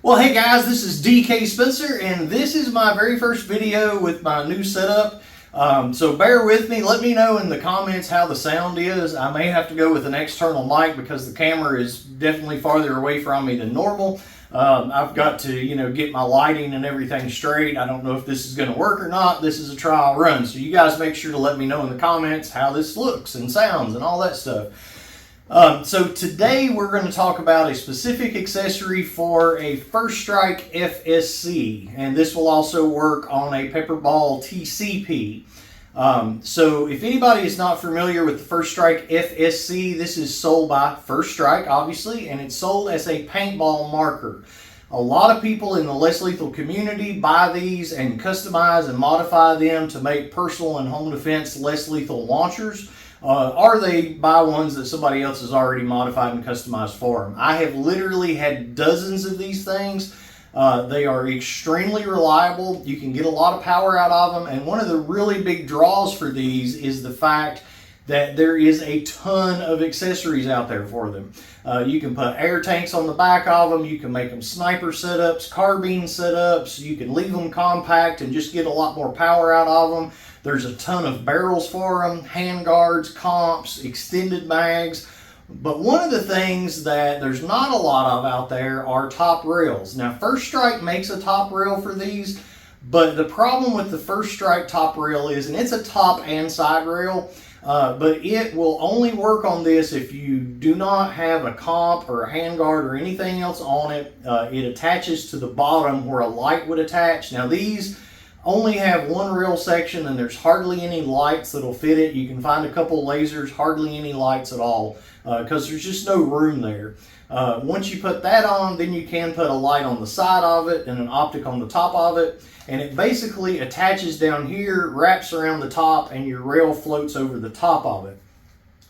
Well, hey guys, this is DK Spencer, and this is my very first video with my new setup. So bear with me. Let me know in the comments how the sound is. I may have to go with an external mic because the camera is definitely farther away from me than normal. I've got to, get my lighting and everything straight. I don't know if this is going to work or not. This is a trial run. So you guys make sure to let me know in the comments how this looks and sounds and all that stuff. So today we're going to talk about a specific accessory for a First Strike FSC, and this will also work on a Pepperball TCP. So if anybody is not familiar with the First Strike FSC, this is sold by First Strike, obviously, and it's sold as a paintball marker. A lot of people in the less lethal community buy these and customize and modify them to make personal and home defense less lethal launchers. Or they buy ones that somebody else has already modified and customized for them. I have literally had dozens of these things. They are extremely reliable. You can get a lot of power out of them. And one of the really big draws for these is the fact that there is a ton of accessories out there for them. You can put air tanks on the back of them. You can make them sniper setups, carbine setups. You can leave them compact and just get a lot more power out of them. There's a ton of barrels for them, hand guards, comps, extended mags. But one of the things that there's not a lot of out there are top rails. Now, First Strike makes a top rail for these, but the problem with the First Strike top rail is, and it's a top and side rail, but it will only work on this if you do not have a comp or a handguard or anything else on it. It attaches to the bottom where a light would attach. Now these only have one rail section and there's hardly any lights that'll fit it. You can find a couple lasers, hardly any lights at all, because there's just no room there. Once you put that on, then you can put a light on the side of it and an optic on the top of it. And it basically attaches down here, wraps around the top, and your rail floats over the top of it.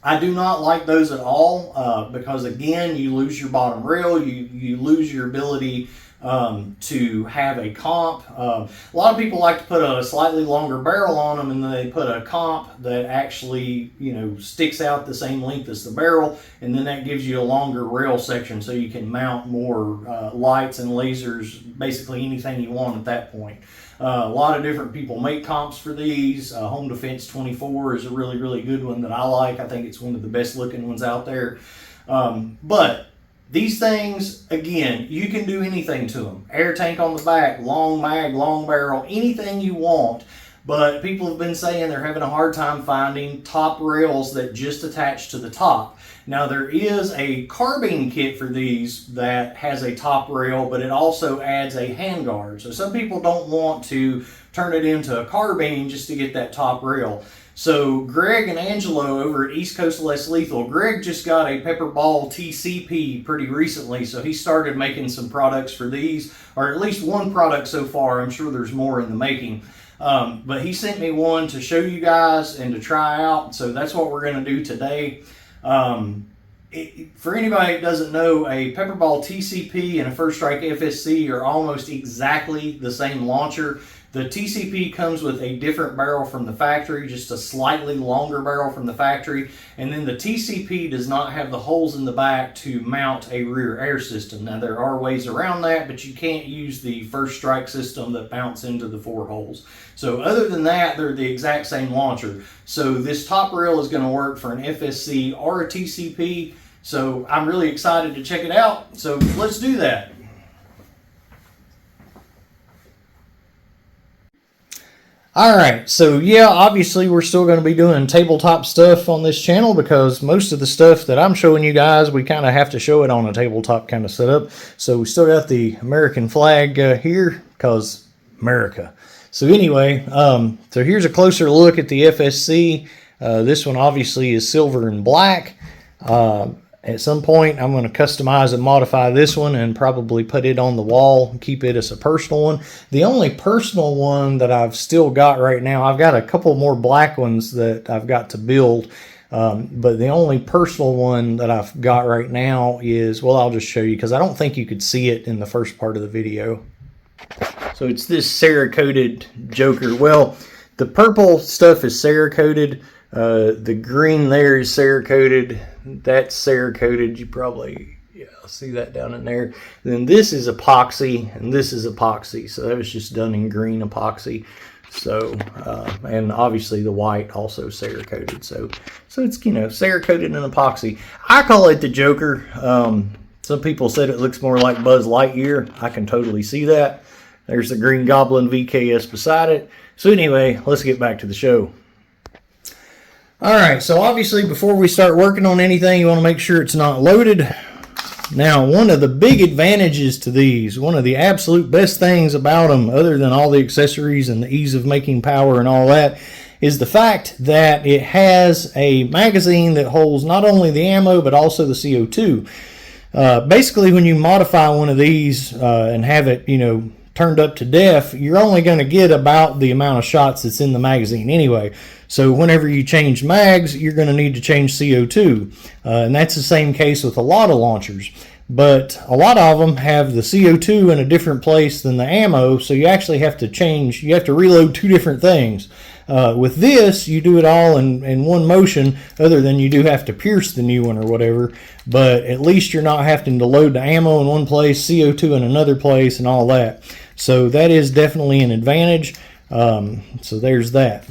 I do not like those at all because, again, you lose your bottom rail, you lose your ability to have a comp. A lot of people like to put a slightly longer barrel on them, and then they put a comp that actually, sticks out the same length as the barrel, and then that gives you a longer rail section so you can mount more lights and lasers, basically anything you want at that point. A lot of different people make comps for these. Home Defense 24 is a really, really good one that I like. I think it's one of the best looking ones out there. But these things, again, you can do anything to them. Air tank on the back, long mag, long barrel, anything you want. But people have been saying they're having a hard time finding top rails that just attach to the top. Now there is a carbine kit for these that has a top rail, but it also adds a handguard. So some people don't want to turn it into a carbine just to get that top rail. So Greg and Angelo over at East Coast Less Lethal, Greg just got a Pepperball TCP pretty recently, so he started making some products for these, or at least one product so far. I'm sure there's more in the making. But he sent me one to show you guys and to try out, so that's what we're going to do today. For anybody that doesn't know, a Pepperball TCP and a First Strike FSC are almost exactly the same launcher. The TCP comes with a different barrel from the factory, just a slightly longer barrel from the factory, and then the TCP does not have the holes in the back to mount a rear air system. Now there are ways around that, but you can't use the First Strike system that mounts into the 4 holes. So other than that, they're the exact same launcher. So this top rail is going to work for an FSC or a TCP, so I'm really excited to check it out. So let's do that. Alright, so yeah, obviously we're still going to be doing tabletop stuff on this channel because most of the stuff that I'm showing you guys, we kind of have to show it on a tabletop kind of setup. So we still got the American flag here because America. So anyway, so here's a closer look at the FSC. This one obviously is silver and black. At some point, I'm going to customize and modify this one and probably put it on the wall and keep it as a personal one. The only personal one that I've still got right now, I've got a couple more black ones that I've got to build. But the only personal one that I've got right now is, well, I'll just show you because I don't think you could see it in the first part of the video. So it's this Cerakoted Joker. Well, the purple stuff is Cerakoted. The green there is Cerakoted. That's Cerakoted. You probably, Yeah, see that down in there. Then this is epoxy, and this is epoxy. So that was just done in green epoxy. So, and obviously the white also Cerakoted. So it's, you know, Cerakoted and epoxy. I call it the Joker. Some people said it looks more like Buzz Lightyear. I can totally see that. There's the Green Goblin VKS beside it. So anyway, let's get back to the show. All right, so obviously before we start working on anything, you want to make sure it's not loaded. Now, one of the big advantages to these, one of the absolute best things about them, other than all the accessories and the ease of making power and all that, is the fact that it has a magazine that holds not only the ammo, but also the CO2. Basically, when you modify one of these and have it, you know, turned up to def, you're only going to get about the amount of shots that's in the magazine anyway. So whenever you change mags, you're going to need to change CO2. And that's the same case with a lot of launchers. But a lot of them have the CO2 in a different place than the ammo, so you actually have to change, you have to reload two different things. With this, you do it all in one motion, other than you do have to pierce the new one or whatever. But at least you're not having to load the ammo in one place, CO2 in another place, and all that. So that is definitely an advantage. So there's that.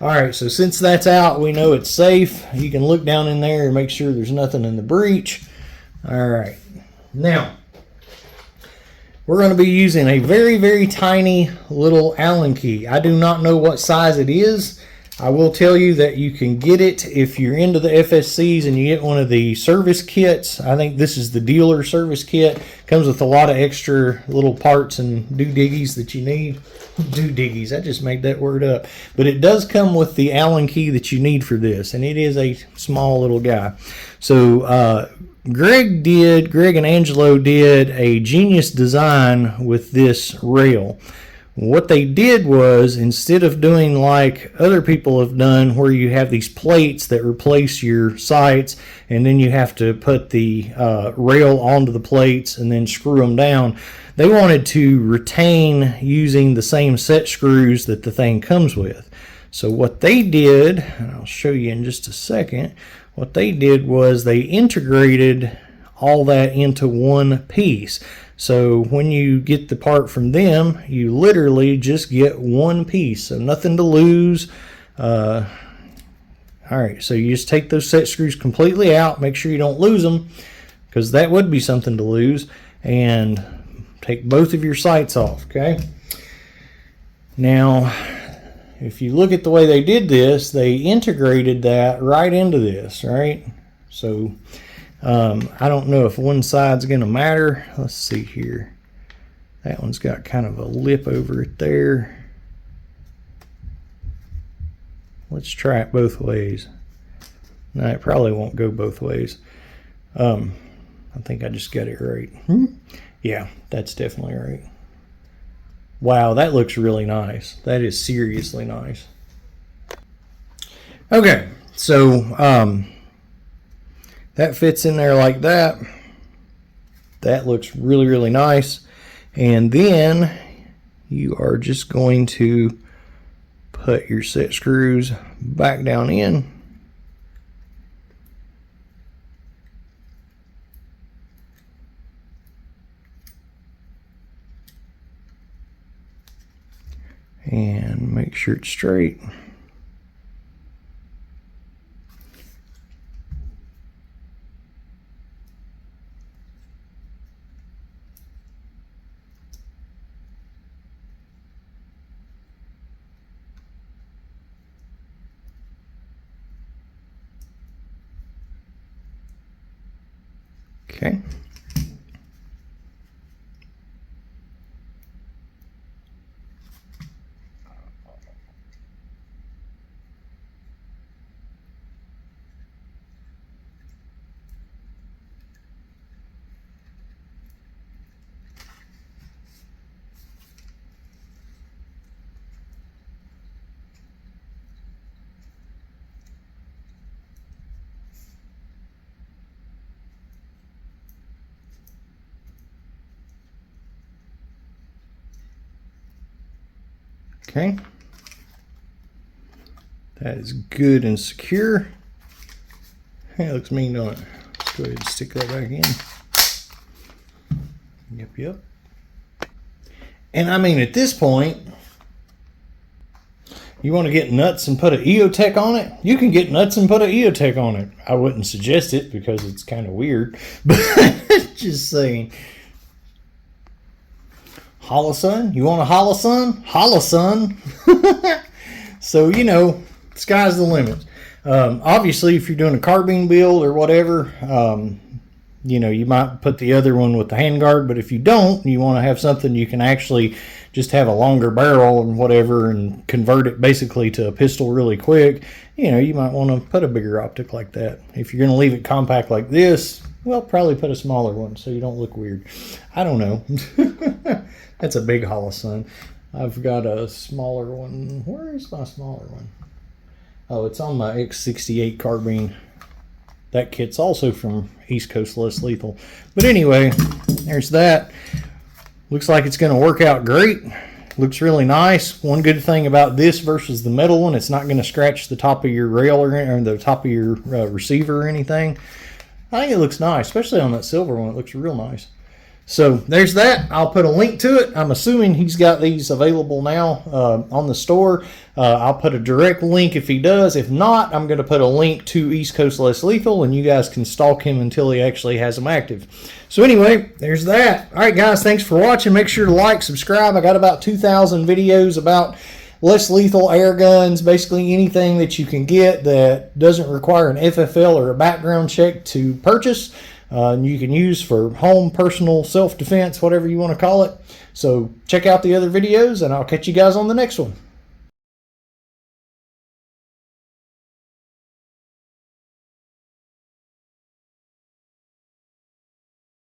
All right, so since that's out, we know it's safe. You can look down in there and make sure there's nothing in the breech. All right, now we're going to be using a very, very tiny little Allen key. I do not know what size it is. I will tell you that you can get it if you're into the FSCs and you get one of the service kits. I think this is the dealer service kit. Comes with a lot of extra little parts and doodiggies that you need. Doodiggies, I just made that word up. But it does come with the Allen key that you need for this, and it is a small little guy. So Greg and Angelo did a genius design with this rail. What they did was, instead of doing like other people have done, where you have these plates that replace your sights, and then you have to put the rail onto the plates and then screw them down, they wanted to retain using the same set screws that the thing comes with. So what they did, and I'll show you in just a second, what they did was they integrated all that into one piece. So when you get the part from them, you literally just get one piece, so nothing to lose. All right, so you just take those set screws completely out, make sure you don't lose them, because that would be something to lose, and take both of your sights off, okay? Now, if you look at the way they did this, they integrated that right into this, right? So I don't know if one side's going to matter. Let's see here. That one's got kind of a lip over it there. Let's try it both ways. No, it probably won't go both ways. I think I just got it right. Yeah, that's definitely right. Wow, that looks really nice. That is seriously nice. Okay, so that fits in there like that. That looks really, really nice. And then you are just going to put your set screws back down in. And make sure it's straight. Okay. Okay, that is good and secure. Hey, it looks mean, don't it? Go ahead and stick that back in. Yep. And I mean, at this point, you want to get nuts and put an EOTech on it? You can get nuts and put an EOTech on it. I wouldn't suggest it because it's kind of weird, but just saying. Holosun? You want a Holosun? Holosun. So, you know, sky's the limit. Obviously, if you're doing a carbine build or whatever, you know, you might put the other one with the handguard, but if you don't, you want to have something you can actually just have a longer barrel and whatever and convert it basically to a pistol really quick, you know, you might want to put a bigger optic like that. If you're going to leave it compact like this, well, probably put a smaller one so you don't look weird. I don't know. That's a big Holosun. I've got a smaller one. Where is my smaller one? Oh, it's on my X68 carbine. That kit's also from East Coast Less Lethal. But anyway, there's that. Looks like it's going to work out great. Looks really nice. One good thing about this versus the metal one, it's not going to scratch the top of your rail or the top of your receiver or anything. I think it looks nice, especially on that silver one. It looks real nice. So there's that. I'll put a link to it. I'm assuming he's got these available now on the store. I'll put a direct link if he does. If not, I'm going to put a link to East Coast Less Lethal, and you guys can stalk him until he actually has them active. So anyway, there's that. All right, guys, thanks for watching. Make sure to like, subscribe. I got about 2,000 videos about less lethal air guns, basically anything that you can get that doesn't require an FFL or a background check to purchase. And you can use for home, personal, self-defense, whatever you want to call it. So check out the other videos, and I'll catch you guys on the next one.